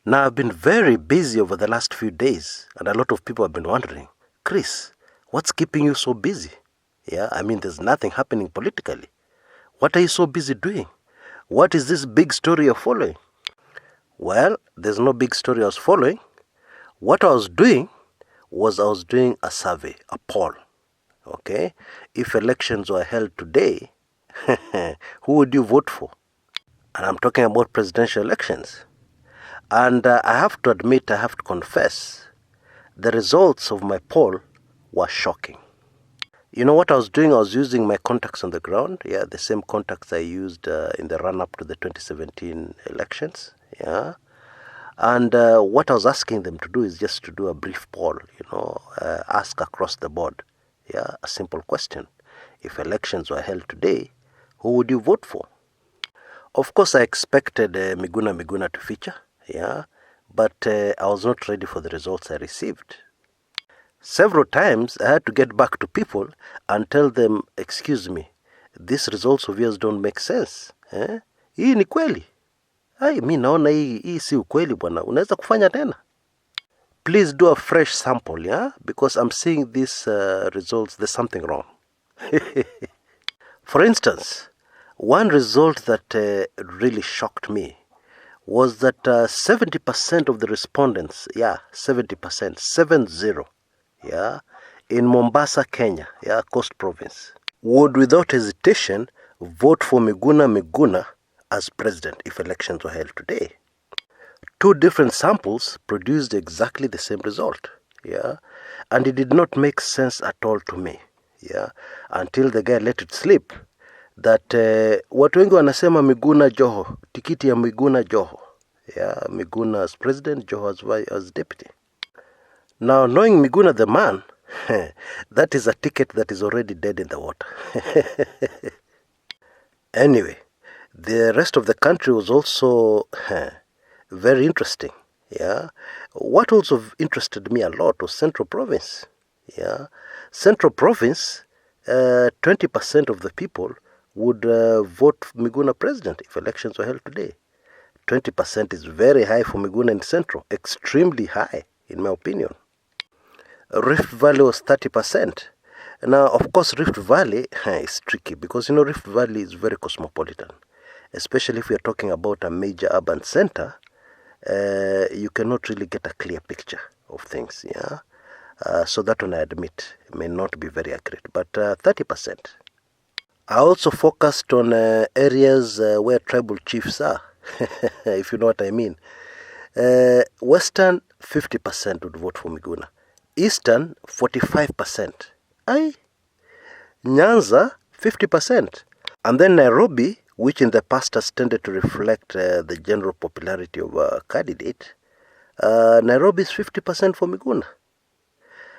Now, I've been very busy over the last few days, and a lot of people have been wondering, Chris, what's keeping you so busy? Yeah, I mean, there's nothing happening politically. What are you so busy doing? What is this big story you're following? Well, there's no big story I was following. What I was doing was a survey, a poll. Okay? If elections were held today, who would you vote for? And I'm talking about presidential elections. And I have to admit, I have to confess, the results of my poll were shocking. You know what I was doing? I was using my contacts on the ground. Yeah, the same contacts I used in the run-up to the 2017 elections. Yeah. And what I was asking them to do is just to do a brief poll, ask across the board. Yeah, a simple question. If elections were held today, who would you vote for? Of course, I expected Miguna to feature. Yeah, but I was not ready for the results I received. Several times I had to get back to people and tell them, excuse me, these results of yours don't make sense. Hii ni kweli. Mi naona hii si ukweli bwana. Unaweza kufanya tena? Please do a fresh sample, yeah? Because I'm seeing these results, there's something wrong. For instance, one result that really shocked me was that 70% of the respondents, 70%, 70, in Mombasa, Kenya, Coast Province, would without hesitation vote for Miguna as president if elections were held today. Two different samples produced exactly the same result, and it did not make sense at all to me, until the guy let it slip that watu wengi wanasema Miguna Joho, tikiti ya Miguna Joho. Miguna as president, Joho as deputy. Now, knowing Miguna the man, that is a ticket that is already dead in the water. Anyway, the rest of the country was also very interesting. What also interested me a lot was Central Province. Central Province, 20% of the people would vote Miguna president if elections were held today. 20% is very high for Miguna in Central, extremely high, in my opinion. Rift Valley was 30%. Now, of course, Rift Valley is tricky because, Rift Valley is very cosmopolitan. Especially if we are talking about a major urban center, you cannot really get a clear picture of things, so that one I admit may not be very accurate, but 30%. I also focused on areas where tribal chiefs are, if you know what I mean. Western, 50% would vote for Miguna. Eastern, 45%. Nyanza, 50%. And then Nairobi, which in the past has tended to reflect the general popularity of a candidate, Nairobi is 50% for Miguna.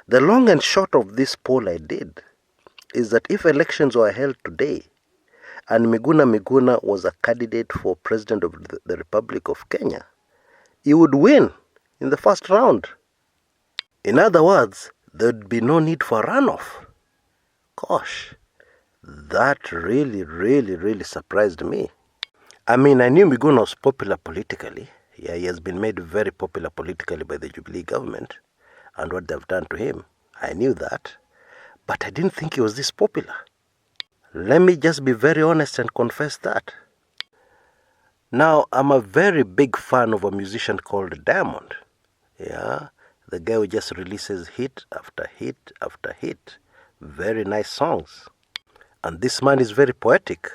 The long and short of this poll I did is that if elections were held today and Miguna was a candidate for President of the Republic of Kenya, he would win in the first round. In other words, there would be no need for a runoff. Gosh, that really surprised me. I mean, I knew Miguna was popular politically. Yeah, he has been made very popular politically by the Jubilee government and what they've done to him. I knew that. But I didn't think he was this popular. Let me just be very honest and confess that. Now, I'm a very big fan of a musician called Diamond. The guy who just releases hit after hit after hit. Very nice songs. And this man is very poetic.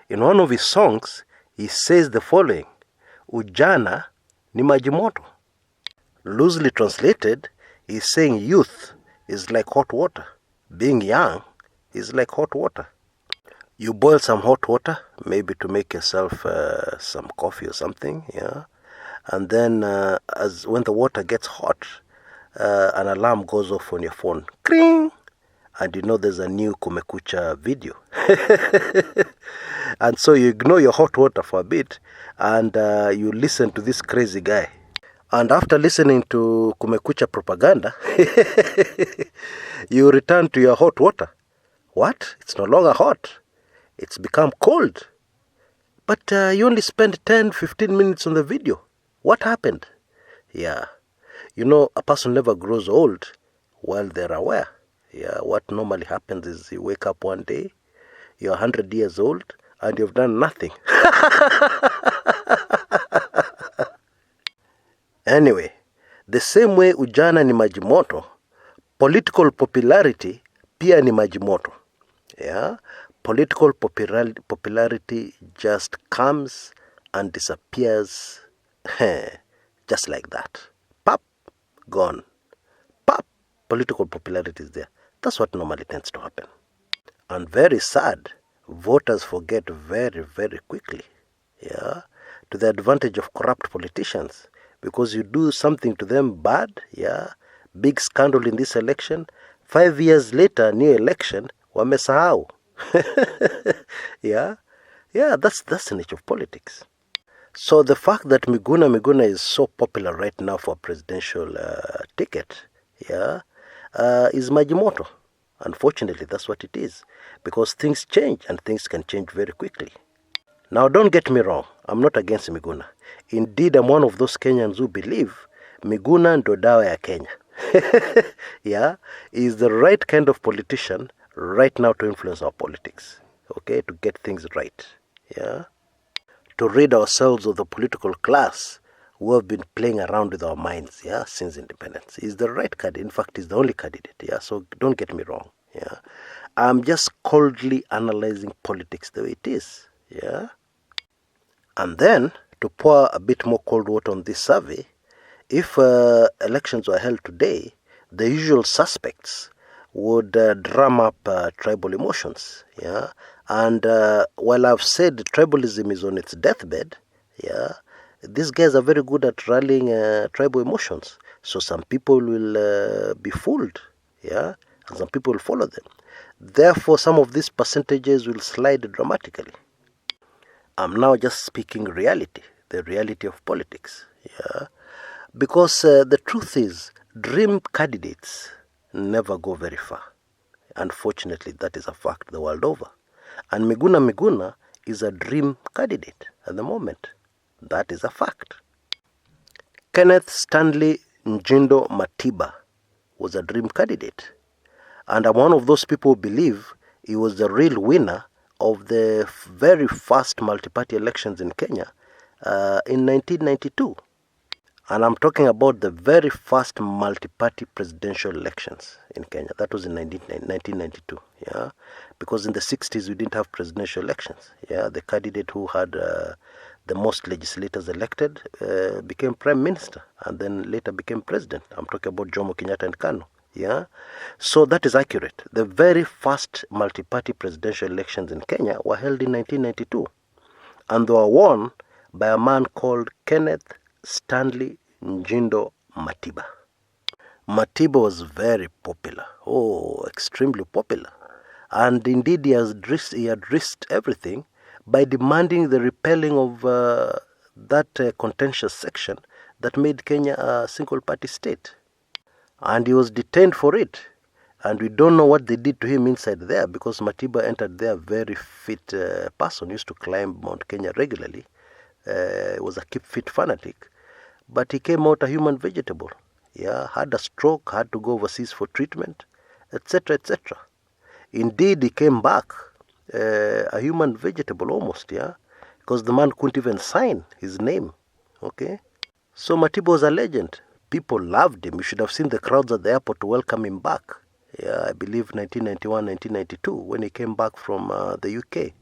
In one of his songs, he says the following: Ujana ni maji moto. Loosely translated, he's saying youth is like hot water. Being young is like hot water. You boil some hot water, maybe to make yourself some coffee or something, and then when the water gets hot, an alarm goes off on your phone. Kring! And there's a new Kumekucha video. And so you ignore your hot water for a bit and you listen to this crazy guy. And after listening to Kumekucha propaganda, you return to your hot water. What? It's no longer hot. It's become cold. But you only spent 10-15 minutes on the video. What happened? Yeah. You know, a person never grows old while they're aware. Yeah. What normally happens is you wake up one day, you're 100 years old, and you've done nothing. Anyway, the same way ujana ni maji moto, political popularity pia ni maji moto. Yeah? Political popularity just comes and disappears just like that. Pop, gone. Pop, political popularity is there. That's what normally tends to happen. And very sad, voters forget very, very quickly. Yeah, to the advantage of corrupt politicians. Because you do something to them bad, yeah, big scandal in this election, 5 years later, new election, wamesahau. Yeah, that's the nature of politics. So the fact that Miguna is so popular right now for a presidential ticket, yeah, is majimoto. Unfortunately, that's what it is. Because things change, and things can change very quickly. Now, don't get me wrong. I'm not against Miguna. Indeed, I'm one of those Kenyans who believe Miguna ndo dawa ya Kenya. Yeah, he is the right kind of politician right now to influence our politics. Okay, to get things right. Yeah, to rid ourselves of the political class who have been playing around with our minds, yeah, since independence. He's the right candidate. In fact, he's the only candidate, yeah, so don't get me wrong, yeah. I'm just coldly analyzing politics the way it is, yeah. And then, to pour a bit more cold water on this survey, if elections were held today, the usual suspects would drum up tribal emotions, yeah. And while I've said tribalism is on its deathbed, yeah, these guys are very good at rallying tribal emotions. So some people will be fooled, yeah, and some people will follow them. Therefore, some of these percentages will slide dramatically. I'm now just speaking reality, the reality of politics, yeah, because the truth is, dream candidates never go very far. Unfortunately, that is a fact the world over. And Miguna is a dream candidate at the moment. That is a fact. Kenneth Stanley Njindo Matiba was a dream candidate. And I'm one of those people who believe he was the real winner of the very first multi-party elections in Kenya in 1992. And I'm talking about the very first multi-party presidential elections in Kenya. That was in 1992, yeah? Because in the 60s, we didn't have presidential elections, yeah? The candidate who had the most legislators elected became prime minister and then later became president. I'm talking about Jomo Kenyatta and Kanu, yeah? So that is accurate. The very first multi-party presidential elections in Kenya were held in 1992. And they were won by a man called Kenneth Stanley Njindo Matiba. Matiba was very popular. Oh, extremely popular. And indeed, he had risked everything by demanding the repealing of that contentious section that made Kenya a single-party state. And he was detained for it. And we don't know what they did to him inside there, because Matiba entered there a very fit person, used to climb Mount Kenya regularly. Was a keep fit fanatic, but he came out a human vegetable. Yeah, had a stroke, had to go overseas for treatment, etc., etc. Indeed, he came back a human vegetable almost, yeah, because the man couldn't even sign his name. Okay, so Matiba was a legend. People loved him. You should have seen the crowds at the airport to welcome him back. Yeah, I believe 1991, 1992, when he came back from the UK.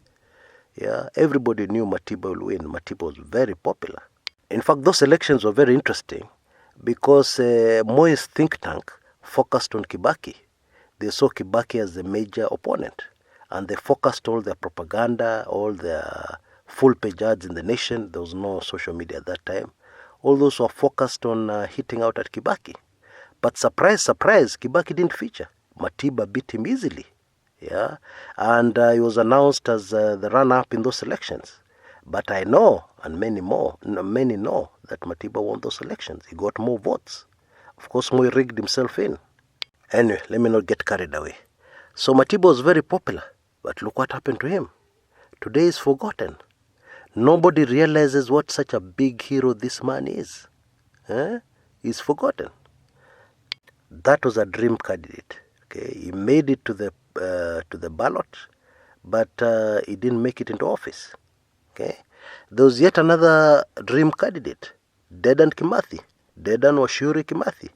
Yeah, everybody knew Matiba will win. Matiba was very popular. In fact, those elections were very interesting because Moi's think tank focused on Kibaki. They saw Kibaki as the major opponent, and they focused all their propaganda, all their full-page ads in the nation. There was no social media at that time. All those were focused on hitting out at Kibaki. But surprise, surprise, Kibaki didn't feature. Matiba beat him easily. Yeah, and he was announced as the runner-up in those elections. But I know, and many know, that Matiba won those elections. He got more votes. Of course, Moi rigged himself in. Anyway, let me not get carried away. So Matiba was very popular, but look what happened to him. Today he's forgotten. Nobody realizes what such a big hero this man is. is forgotten. That was a dream candidate. Okay, he made it to the ballot, but he didn't make it into office. Okay, there was yet another dream candidate, Dedan Kimathi, Dedan Washuri Kimathi.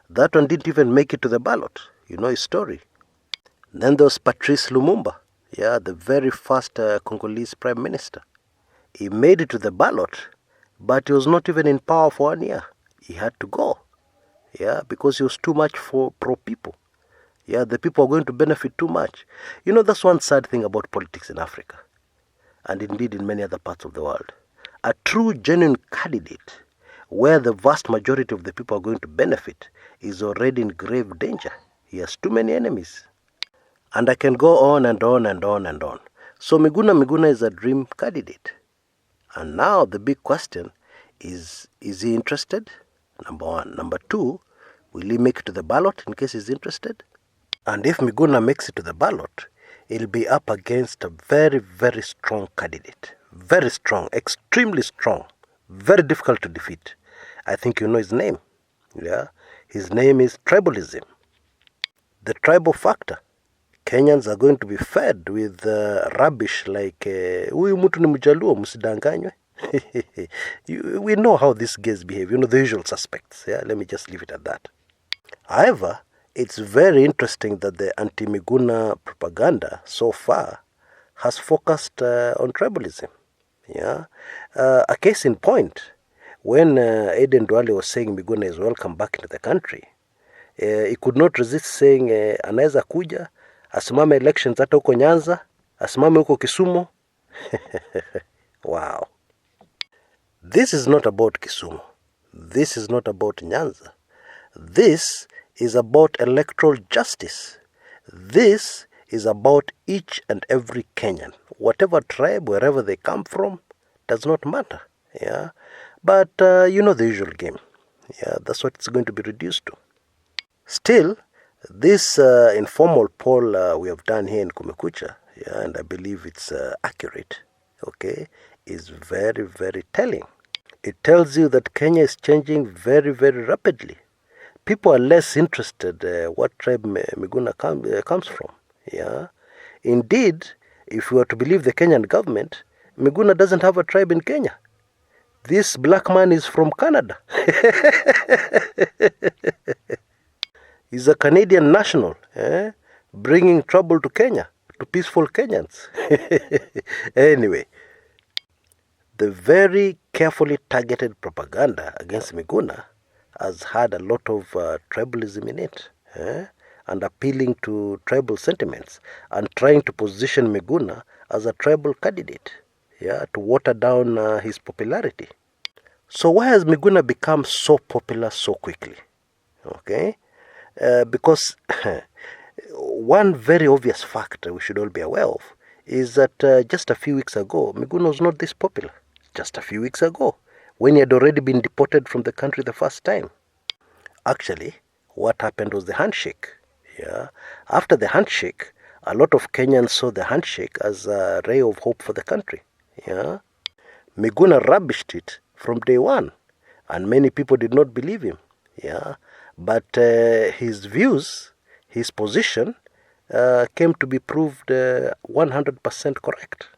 That one didn't even make it to the ballot. You know his story. Then there was Patrice Lumumba, the very first Congolese prime minister. He made it to the ballot, but he was not even in power for 1 year. He had to go, because he was too much for pro-people. The people are going to benefit too much. You know, that's one sad thing about politics in Africa, and indeed in many other parts of the world. A true, genuine candidate, where the vast majority of the people are going to benefit, is already in grave danger. He has too many enemies. And I can go on and on and on and on. So Miguna is a dream candidate. And now the big question is he interested? Number one. Number two, will he make it to the ballot in case he's interested? And if Miguna makes it to the ballot, he'll be up against a very, very strong candidate. Very strong, extremely strong, very difficult to defeat. I think you know his name. His name is tribalism. The tribal factor. Kenyans are going to be fed with rubbish like huyu mtu ni mjaluo msidanganywe. We know how these guys behave, the usual suspects. Let me just leave it at that. However, it's very interesting that the anti-Miguna propaganda so far has focused on tribalism. A case in point, when Aden Duale was saying Miguna is welcome back into the country, he could not resist saying anaweza kuja, asimame elections hata huko Nyanza, asimame huko Kisumu. Wow. This is not about Kisumu. This is not about Nyanza. This is about electoral justice. This is about each and every Kenyan. Whatever tribe, wherever they come from, does not matter. But you know the usual game. That's what it's going to be reduced to. Still, this informal poll we have done here in Kumekucha, and I believe it's accurate, is very, very telling. It tells you that Kenya is changing very, very rapidly. People are less interested what tribe Miguna comes from. Indeed, if we are to believe the Kenyan government, Miguna doesn't have a tribe in Kenya. This black man is from Canada. He's a Canadian national, bringing trouble to Kenya, to peaceful Kenyans. Anyway, the very carefully targeted propaganda against Miguna has had a lot of tribalism in it, and appealing to tribal sentiments and trying to position Miguna as a tribal candidate, to water down his popularity. So why has Miguna become so popular so quickly? Because one very obvious factor we should all be aware of is that just a few weeks ago, Miguna was not this popular. Just a few weeks ago, when he had already been deported from the country the first time. Actually, what happened was the handshake. After the handshake, a lot of Kenyans saw the handshake as a ray of hope for the country. Miguna rubbished it from day one, and many people did not believe him. But his views, his position, came to be proved 100% correct.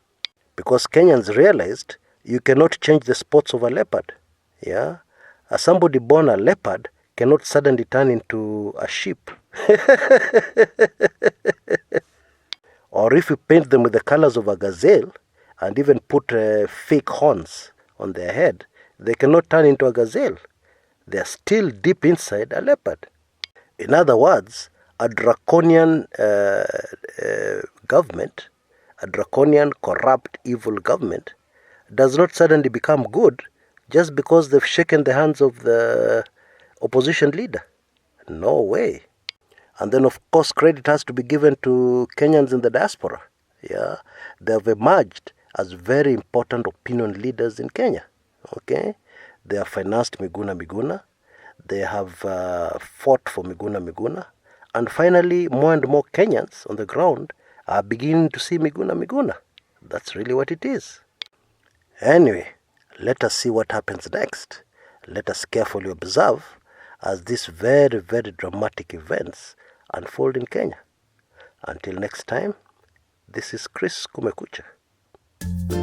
Because Kenyans realized you cannot change the spots of a leopard. Somebody born a leopard cannot suddenly turn into a sheep. Or if you paint them with the colors of a gazelle and even put fake horns on their head, they cannot turn into a gazelle. They are still deep inside a leopard. In other words, a draconian government, a draconian, corrupt, evil government, does not suddenly become good just because they've shaken the hands of the opposition leader. No way. And then, of course, credit has to be given to Kenyans in the diaspora. They have emerged as very important opinion leaders in Kenya. They have financed Miguna. They have fought for Miguna. And finally, more and more Kenyans on the ground are beginning to see Miguna. That's really what it is. Anyway, let us see what happens next. Let us carefully observe as these very, very dramatic events unfold in Kenya. Until next time, this is Kshs Kumekucha.